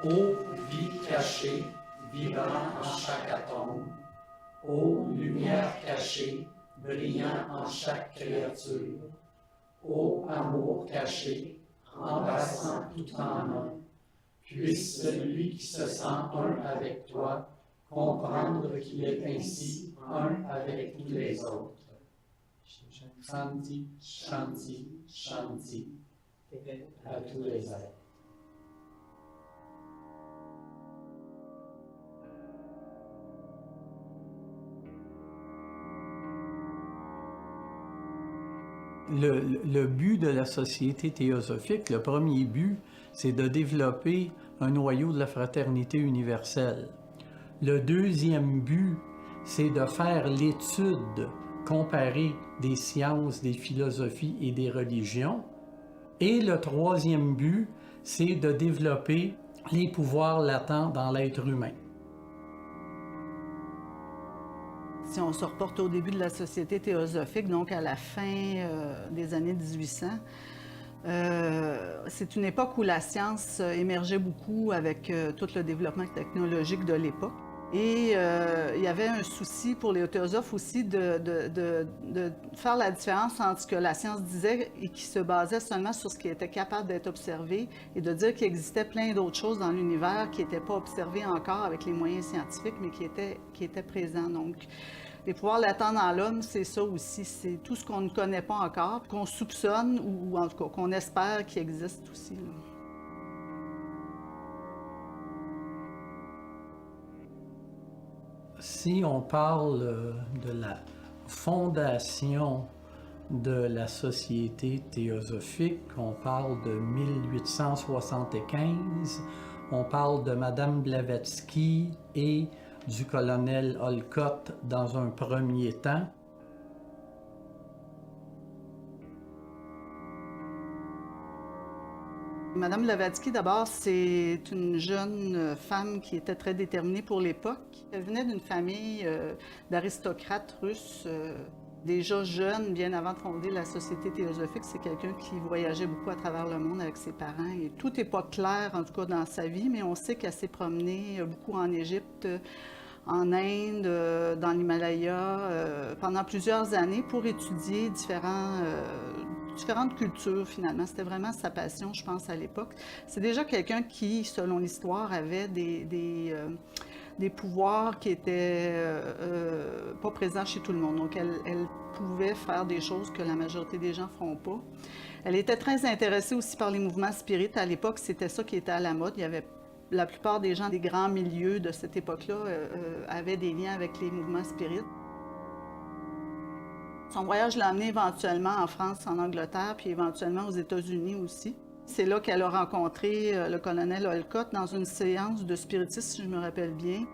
Ô vie cachée, vibrant en chaque atome, ô lumière cachée, brillant en chaque créature, ô amour caché, embrassant tout en un, puisse celui qui se sent un avec toi comprendre qu'il est ainsi un avec tous les autres. Shanti, Shanti, Shanti, à tous les êtres. Le but de la Société théosophique, le premier but, c'est de développer un noyau de la fraternité universelle. Le deuxième but, c'est de faire l'étude comparée des sciences, des philosophies et des religions. Et le troisième but, c'est de développer les pouvoirs latents dans l'être humain. Si on se reporte au début de la Société théosophique, donc à la fin des années 1800, c'est une époque où la science émergeait beaucoup avec tout le développement technologique de l'époque. Et il y avait un souci pour les théosophes aussi de faire la différence entre ce que la science disait et qui se basait seulement sur ce qui était capable d'être observé et de dire qu'il existait plein d'autres choses dans l'univers qui n'étaient pas observées encore avec les moyens scientifiques, mais qui étaient présents. Donc, les pouvoirs latents dans l'homme, c'est ça aussi. C'est tout ce qu'on ne connaît pas encore, qu'on soupçonne ou en tout cas qu'on espère qu'il existe aussi, là. Si on parle de la fondation de la Société théosophique, on parle de 1875, on parle de Madame Blavatsky et du colonel Olcott dans un premier temps. Madame Blavatsky, d'abord, c'est une jeune femme qui était très déterminée pour l'époque. Elle venait d'une famille d'aristocrates russes, déjà jeune, bien avant de fonder la Société théosophique. C'est quelqu'un qui voyageait beaucoup à travers le monde avec ses parents. Et tout n'est pas clair, en tout cas, dans sa vie, mais on sait qu'elle s'est promenée beaucoup en Égypte, en Inde, dans l'Himalaya, pendant plusieurs années pour étudier différentes cultures, finalement. C'était vraiment sa passion, je pense, à l'époque. C'est déjà quelqu'un qui, selon l'histoire, avait des pouvoirs qui étaient pas présents chez tout le monde. Donc, elle pouvait faire des choses que la majorité des gens ne font pas. Elle était très intéressée aussi par les mouvements spirites. À l'époque, c'était ça qui était à la mode. Il y avait la plupart des gens des grands milieux de cette époque-là avaient des liens avec les mouvements spirites. Son voyage l'a amené éventuellement en France, en Angleterre, puis éventuellement aux États-Unis aussi. C'est là qu'elle a rencontré le colonel Olcott dans une séance de spiritisme, si je me rappelle bien.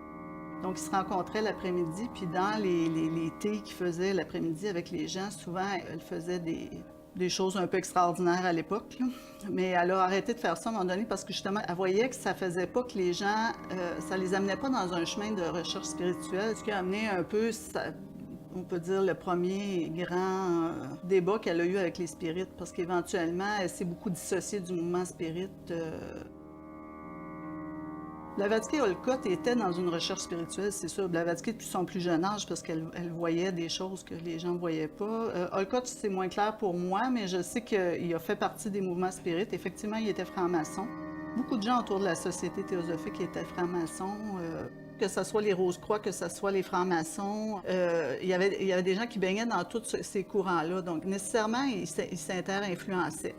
Donc, ils se rencontraient l'après-midi, puis dans les thés qu'ils faisaient l'après-midi avec les gens, souvent, elle faisait des choses un peu extraordinaires à l'époque, là. Mais elle a arrêté de faire ça à un moment donné parce que justement, elle voyait que ça faisait pas que les gens, ça les amenait pas dans un chemin de recherche spirituelle, ce qui a amené un peu, on peut dire, le premier grand débat qu'elle a eu avec les spirites, parce qu'éventuellement, elle s'est beaucoup dissociée du mouvement spirit. Blavatsky et Olcott étaient dans une recherche spirituelle, c'est sûr. Blavatsky depuis son plus jeune âge, parce qu'elle voyait des choses que les gens ne voyaient pas. Olcott, c'est moins clair pour moi, mais je sais qu'il a fait partie des mouvements spirites. Effectivement, il était franc-maçon. Beaucoup de gens autour de la Société théosophique étaient francs-maçons. Que ce soit les Rose-Croix, que ce soit les francs-maçons, il y avait des gens qui baignaient dans tous ces courants-là. Donc, nécessairement, ils s'inter-influençaient.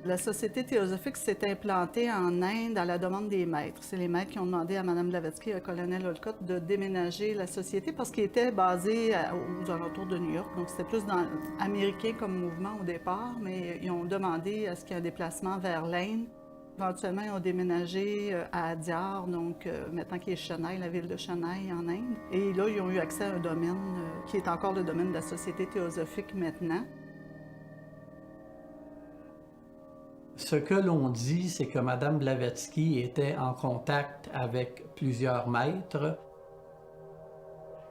La Société théosophique s'est implantée en Inde à la demande des maîtres. C'est les maîtres qui ont demandé à Mme Blavatsky et au colonel Olcott de déménager la société parce qu'il était basé aux alentours de New York. Donc, c'était plus américain comme mouvement au départ, mais ils ont demandé à ce qu'il y ait un déplacement vers l'Inde. Éventuellement, ils ont déménagé à Adyar, donc maintenant qui est Chennai, la ville de Chennai en Inde. Et là, ils ont eu accès à un domaine qui est encore le domaine de la Société théosophique maintenant. Ce que l'on dit, c'est que Mme Blavatsky était en contact avec plusieurs maîtres.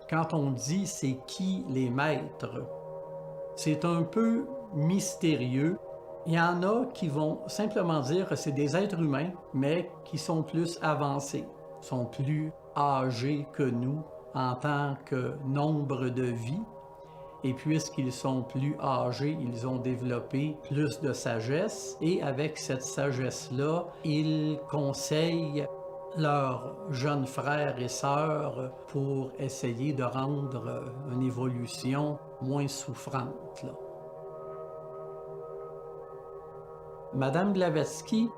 Quand on dit c'est qui les maîtres, c'est un peu mystérieux. Il y en a qui vont simplement dire que c'est des êtres humains, mais qui sont plus avancés, sont plus âgés que nous en tant que nombre de vies. Et puisqu'ils sont plus âgés, ils ont développé plus de sagesse. Et avec cette sagesse-là, ils conseillent leurs jeunes frères et sœurs pour essayer de rendre une évolution moins souffrante, là. Madame Blavatsky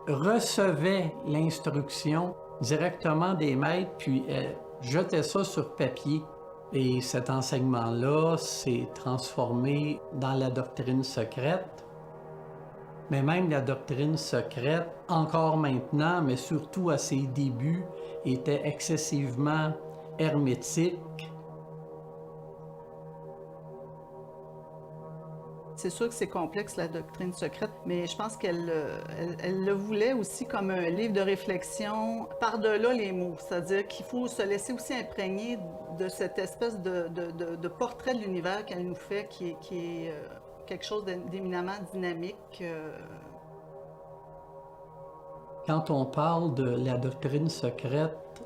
recevait l'instruction directement des maîtres, puis elle jetait ça sur papier. Et cet enseignement-là s'est transformé dans la doctrine secrète. Mais même la doctrine secrète, encore maintenant, mais surtout à ses débuts, était excessivement hermétique. C'est sûr que c'est complexe, la doctrine secrète, mais je pense qu'elle le voulait aussi comme un livre de réflexion par-delà les mots. C'est-à-dire qu'il faut se laisser aussi imprégner de cette espèce de portrait de l'univers qu'elle nous fait, qui est quelque chose d'éminemment dynamique. Quand on parle de la doctrine secrète,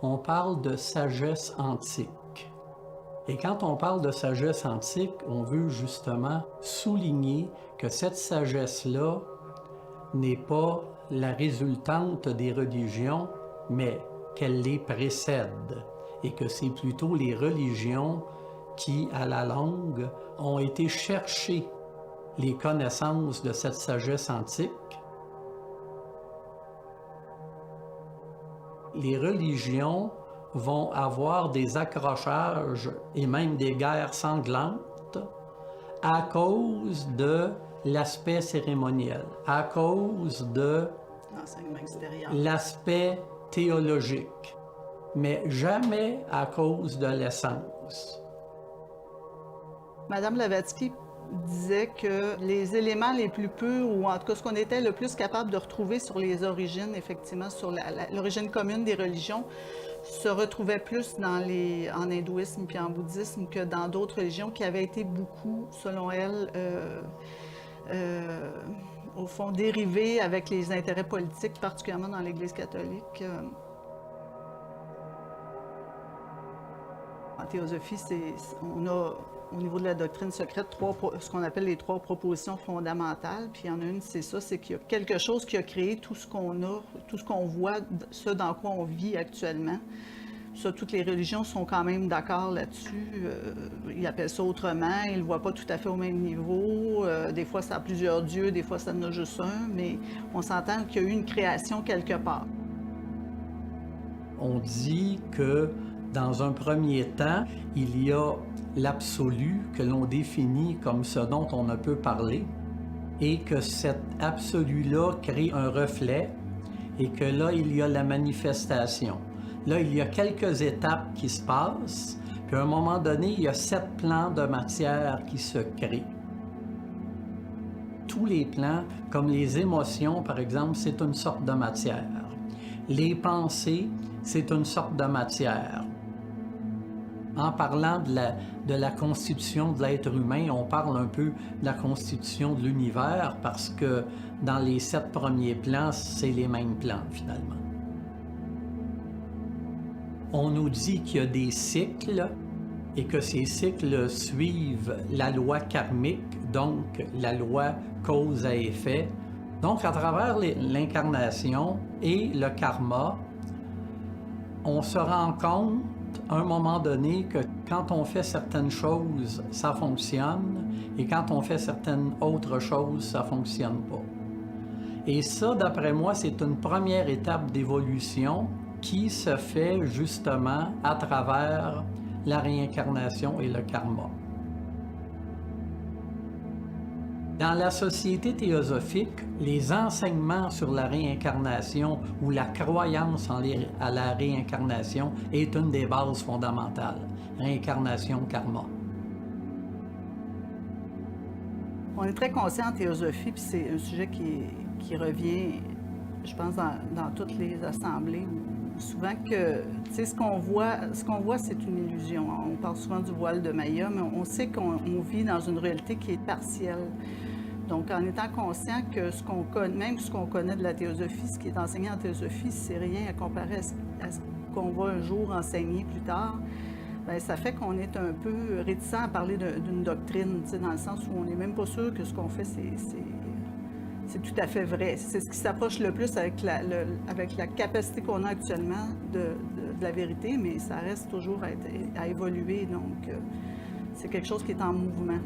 on parle de sagesse antique. Et quand on parle de sagesse antique, on veut justement souligner que cette sagesse-là n'est pas la résultante des religions, mais qu'elle les précède. Et que c'est plutôt les religions qui, à la longue, ont été chercher les connaissances de cette sagesse antique. Les religions vont avoir des accrochages et même des guerres sanglantes à cause de l'aspect cérémoniel, à cause de l'aspect théologique, mais jamais à cause de l'essence. Madame Blavatsky disait que les éléments les plus purs, ou en tout cas ce qu'on était le plus capable de retrouver sur les origines, effectivement, sur l'origine commune des religions, se retrouvaient plus en hindouisme puis en bouddhisme que dans d'autres religions qui avaient été beaucoup, selon elle, au fond, dérivées avec les intérêts politiques, particulièrement dans l'Église catholique. En théosophie, on a, au niveau de la doctrine secrète, ce qu'on appelle les 3 propositions fondamentales. Puis il y en a une, c'est ça, c'est qu'il y a quelque chose qui a créé tout ce qu'on a, tout ce qu'on voit, ce dans quoi on vit actuellement. Ça, toutes les religions sont quand même d'accord là-dessus. Ils appellent ça autrement, ils ne le voient pas tout à fait au même niveau. Des fois, ça a plusieurs dieux, des fois, ça en a juste un, mais on s'entend qu'il y a eu une création quelque part. On dit que dans un premier temps, il y a l'absolu que l'on définit comme ce dont on ne peut parler et que cet absolu-là crée un reflet et que là, il y a la manifestation. Là, il y a quelques étapes qui se passent, puis à un moment donné, il y a 7 plans de matière qui se créent. Tous les plans, comme les émotions, par exemple, c'est une sorte de matière. Les pensées, c'est une sorte de matière. En parlant de la constitution de l'être humain, on parle un peu de la constitution de l'univers parce que dans les 7 premiers plans, c'est les mêmes plans finalement. On nous dit qu'il y a des cycles et que ces cycles suivent la loi karmique, donc la loi cause à effet. Donc à travers l'incarnation et le karma, on se rend compte à un moment donné que quand on fait certaines choses, ça fonctionne, et quand on fait certaines autres choses, ça ne fonctionne pas. Et ça, d'après moi, c'est une première étape d'évolution qui se fait justement à travers la réincarnation et le karma. Dans la société théosophique, les enseignements sur la réincarnation ou la croyance à la réincarnation est une des bases fondamentales. Réincarnation, karma. On est très conscient en théosophie, puis c'est un sujet qui revient, je pense, dans toutes les assemblées. Souvent que, tu sais, ce qu'on voit, c'est une illusion. On parle souvent du voile de Maya, mais on sait qu'on vit dans une réalité qui est partielle. Donc, en étant conscient que ce qu'on connaît, même ce qu'on connaît de la théosophie, ce qui est enseigné en théosophie, c'est rien à comparer à ce qu'on va un jour enseigner plus tard, bien, ça fait qu'on est un peu réticent à parler d'une doctrine, dans le sens où on n'est même pas sûr que ce qu'on fait, c'est tout à fait vrai. C'est ce qui s'approche le plus avec la capacité qu'on a actuellement de la vérité, mais ça reste toujours à évoluer. Donc, c'est quelque chose qui est en mouvement.